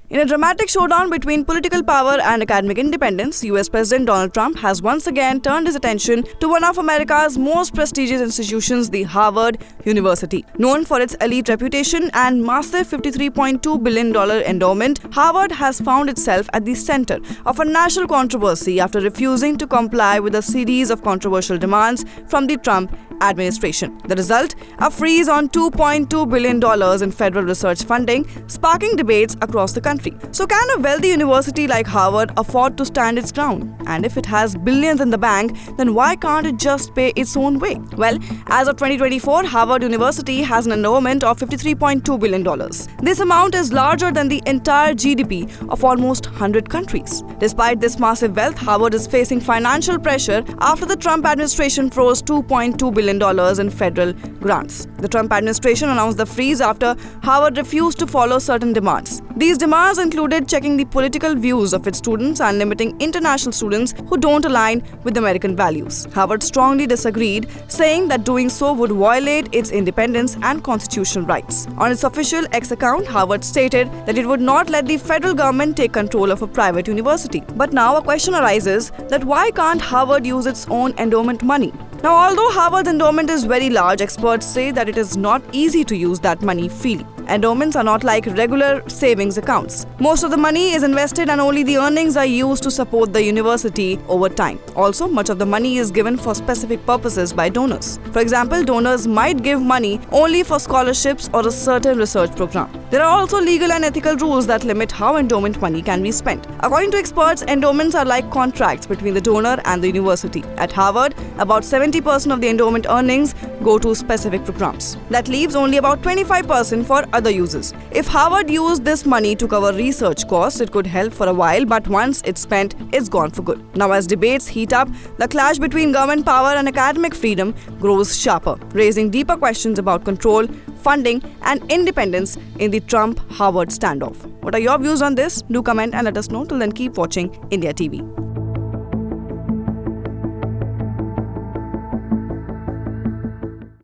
In a dramatic showdown between political power and academic independence, US President Donald Trump has once again turned his attention to one of America's most prestigious institutions, the Harvard University. Known for its elite reputation and massive $53.2 billion endowment, Harvard has found itself at the center of a national controversy after refusing to comply with a series of controversial demands from the Trump administration. The result? A freeze on $2.2 billion in federal research funding, sparking debates across the country. So can a wealthy university like Harvard afford to stand its ground? And if it has billions in the bank, then why can't it just pay its own way? Well, as of 2024, Harvard University has an endowment of $53.2 billion. This amount is larger than the entire GDP of almost 100 countries. Despite this massive wealth, Harvard is facing financial pressure after the Trump administration froze $2.2 billion in federal grants. The Trump administration announced the freeze after Harvard refused to follow certain demands. These demands included checking the political views of its students and limiting international students who don't align with American values. Harvard strongly disagreed, saying that doing so would violate its independence and constitutional rights. On its official X account, Harvard stated that it would not let the federal government take control of a private university. But now a question arises that why can't Harvard use its own endowment money? Now, although Harvard's endowment is very large, experts say that it is not easy to use that money freely. Endowments are not like regular savings accounts. Most of the money is invested and only the earnings are used to support the university over time. Also, much of the money is given for specific purposes by donors. For example, donors might give money only for scholarships or a certain research program. There are also legal and ethical rules that limit how endowment money can be spent. According to experts, endowments are like contracts between the donor and the university. At Harvard, about 70% of the endowment earnings go to specific programs. That leaves only about 25% for other uses. If Harvard used this money to cover research costs, it could help for a while, but once it's spent, it's gone for good. Now, as debates heat up, the clash between government power and academic freedom grows sharper, raising deeper questions about control, funding, and independence in the Trump-Harvard standoff. What are your views on this? Do comment and let us know. Till then, keep watching India TV.